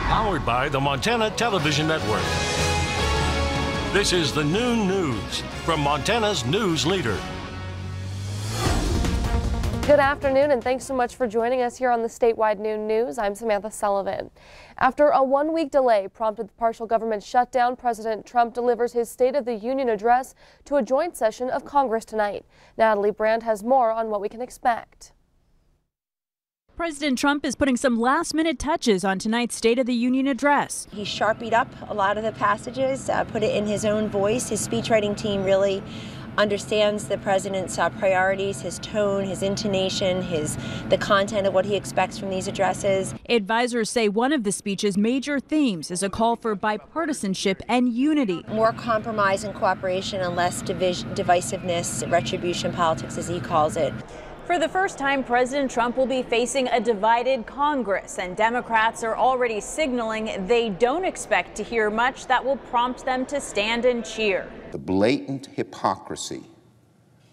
Powered by the Montana Television Network. This is the Noon News from Montana's news leader. Good afternoon, and thanks so much for joining us here on the Statewide Noon News. I'm Samantha Sullivan. After a one-week delay prompted the partial government shutdown, President Trump delivers his State of the Union address to a joint session of Congress tonight. Natalie Brand has more on what we can expect. President Trump is putting some last-minute touches on tonight's State of the Union address. He sharpied up a lot of the passages, put it in his own voice. His speechwriting team really understands the president's priorities, his tone, his intonation, the content of what he expects from these addresses. Advisors say one of the speech's major themes is a call for bipartisanship and unity. More compromise and cooperation and less divisiveness, retribution politics, as he calls it. For the first time, President Trump will be facing a divided Congress, and Democrats are already signaling they don't expect to hear much that will prompt them to stand and cheer. The blatant hypocrisy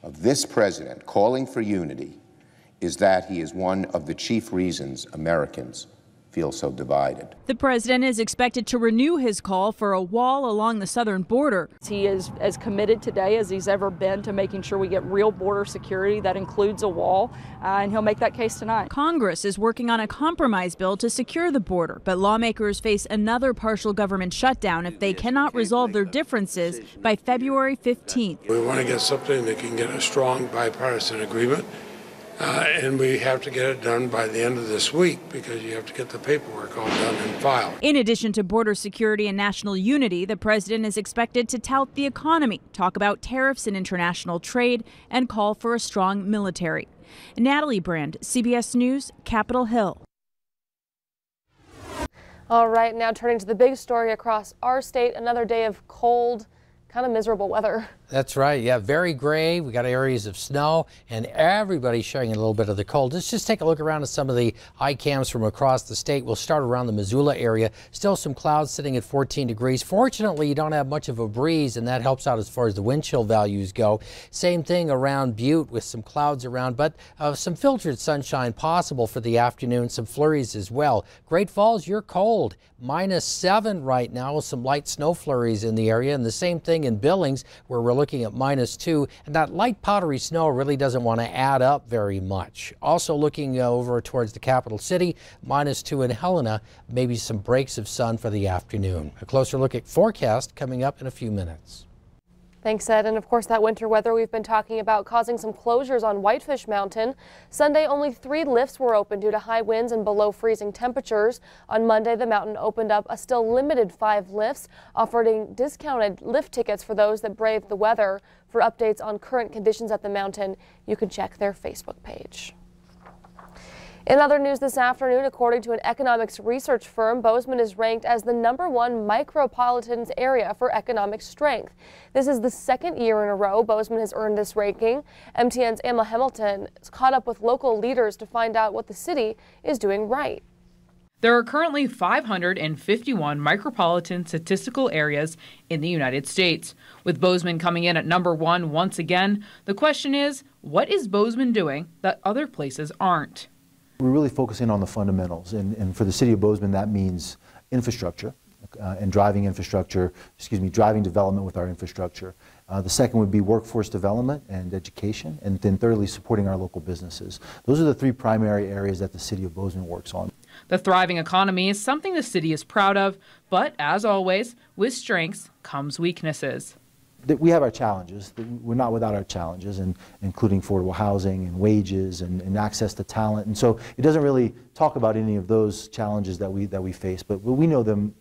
of this president calling for unity is that he is one of the chief reasons Americans feel so divided. The president is expected to renew his call for a wall along the southern border. He is as committed today as he's ever been to making sure we get real border security that includes a wall, and he'll make that case tonight. Congress is working on a compromise bill to secure the border, but lawmakers face another partial government shutdown if they cannot resolve their differences by February 15th. We want to get something that can get a strong bipartisan agreement. And we have to get it done by the end of this week because you have to get the paperwork all done and filed. In addition to border security and national unity, the president is expected to tout the economy, talk about tariffs and international trade, and call for a strong military. Natalie Brand, CBS News, Capitol Hill. All right, now turning to the big story across our state, another day of cold, kind of miserable weather. That's right. Yeah, very gray. We got areas of snow, and everybody's showing a little bit of the cold. Let's just take a look around at some of the iCams from across the state. We'll start around the Missoula area. Still some clouds sitting at 14 degrees. Fortunately, you don't have much of a breeze, and that helps out as far as the wind chill values go. Same thing around Butte with some clouds around, but some filtered sunshine possible for the afternoon. Some flurries as well. Great Falls, you're cold. -7 right now with some light snow flurries in the area, and the same thing in Billings where we're looking at -2, and that light powdery snow really doesn't want to add up very much. Also looking over towards the capital city, -2 in Helena, maybe some breaks of sun for the afternoon. A closer look at forecast coming up in a few minutes. Thanks, Ed. And of course, that winter weather we've been talking about causing some closures on Whitefish Mountain. Sunday, only 3 lifts were open due to high winds and below freezing temperatures. On Monday, the mountain opened up a still limited 5 lifts, offering discounted lift tickets for those that braved the weather. For updates on current conditions at the mountain, you can check their Facebook page. In other news this afternoon, according to an economics research firm, Bozeman is ranked as the #1 micropolitan area for economic strength. This is the second year in a row Bozeman has earned this ranking. MTN's Emma Hamilton has caught up with local leaders to find out what the city is doing right. There are currently 551 micropolitan statistical areas in the United States. With Bozeman coming in at #1 once again, the question is, what is Bozeman doing that other places aren't? We're really focusing on the fundamentals, and for the city of Bozeman, that means infrastructure and driving development with our infrastructure. The second would be workforce development and education, and then thirdly, supporting our local businesses. Those are the 3 primary areas that the city of Bozeman works on. The thriving economy is something the city is proud of, but as always, with strengths comes weaknesses. We have our challenges. We're not without our challenges, including affordable housing and wages and access to talent. And so it doesn't really talk about any of those challenges that we face, but we know them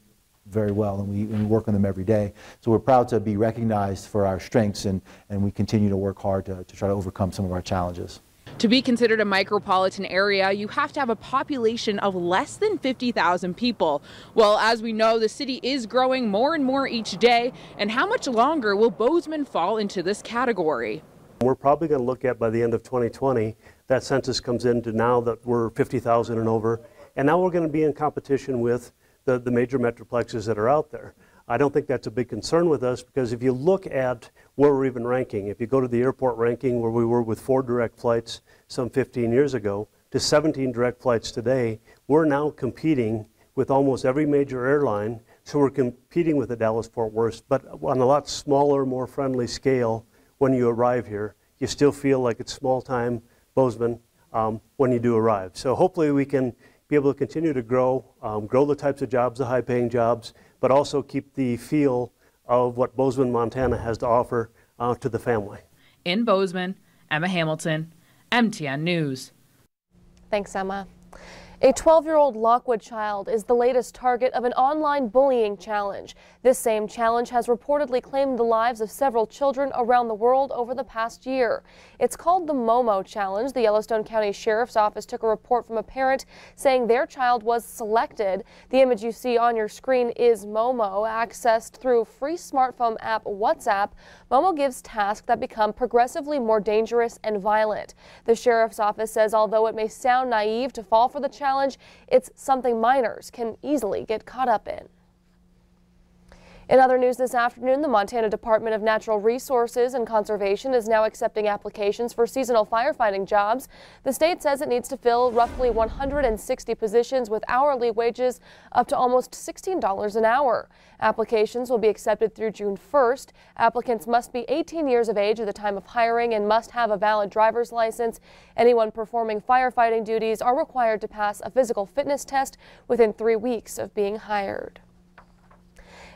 very well, and we work on them every day. So we're proud to be recognized for our strengths, and we continue to work hard to try to overcome some of our challenges. To be considered a micropolitan area, you have to have a population of less than 50,000 people. Well, as we know, the city is growing more and more each day. And how much longer will Bozeman fall into this category? We're probably going to look at by the end of 2020, that census comes into now that we're 50,000 and over. And now we're going to be in competition with the major metroplexes that are out there. I don't think that's a big concern with us, because if you look at where we're even ranking, if you go to the airport ranking where we were with 4 direct flights some 15 years ago to 17 direct flights today, we're now competing with almost every major airline, so we're competing with the Dallas-Fort Worth, but on a lot smaller, more friendly scale when you arrive here. You still feel like it's small-time Bozeman when you do arrive. So hopefully we can be able to continue to grow the types of jobs, the high-paying jobs, but also keep the feel of what Bozeman, Montana has to offer to the family. In Bozeman, Emma Hamilton, MTN News. Thanks, Emma. A 12-year-old Lockwood child is the latest target of an online bullying challenge. This same challenge has reportedly claimed the lives of several children around the world over the past year. It's called the Momo Challenge. The Yellowstone County Sheriff's Office took a report from a parent saying their child was selected. The image you see on your screen is Momo, accessed through free smartphone app WhatsApp. Momo gives tasks that become progressively more dangerous and violent. The Sheriff's Office says although it may sound naive to fall for the challenge, it's something minors can easily get caught up in. In other news this afternoon, the Montana Department of Natural Resources and Conservation is now accepting applications for seasonal firefighting jobs. The state says it needs to fill roughly 160 positions with hourly wages up to almost $16 an hour. Applications will be accepted through June 1st. Applicants must be 18 years of age at the time of hiring and must have a valid driver's license. Anyone performing firefighting duties are required to pass a physical fitness test within 3 weeks of being hired.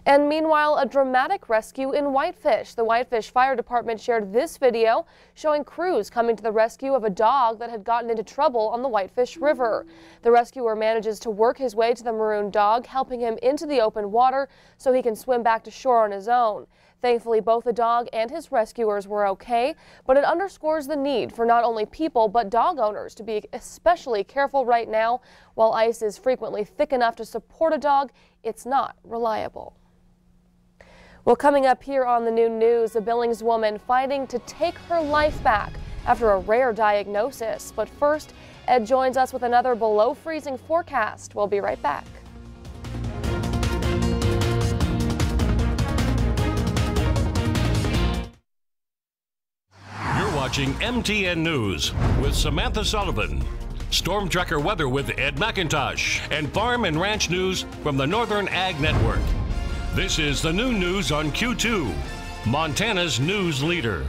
And meanwhile, a dramatic rescue in Whitefish. The Whitefish Fire Department shared this video showing crews coming to the rescue of a dog that had gotten into trouble on the Whitefish River. The rescuer manages to work his way to the maroon dog, helping him into the open water so he can swim back to shore on his own. Thankfully, both the dog and his rescuers were okay, but it underscores the need for not only people but dog owners to be especially careful right now. While ice is frequently thick enough to support a dog, it's not reliable. Well, coming up here on the Noon News, a Billings woman fighting to take her life back after a rare diagnosis. But first, Ed joins us with another below freezing forecast. We'll be right back. You're watching MTN News with Samantha Sullivan. Storm Tracker weather with Ed McIntosh and farm and ranch news from the Northern Ag Network. This is the Noon News on Q2, Montana's news leader.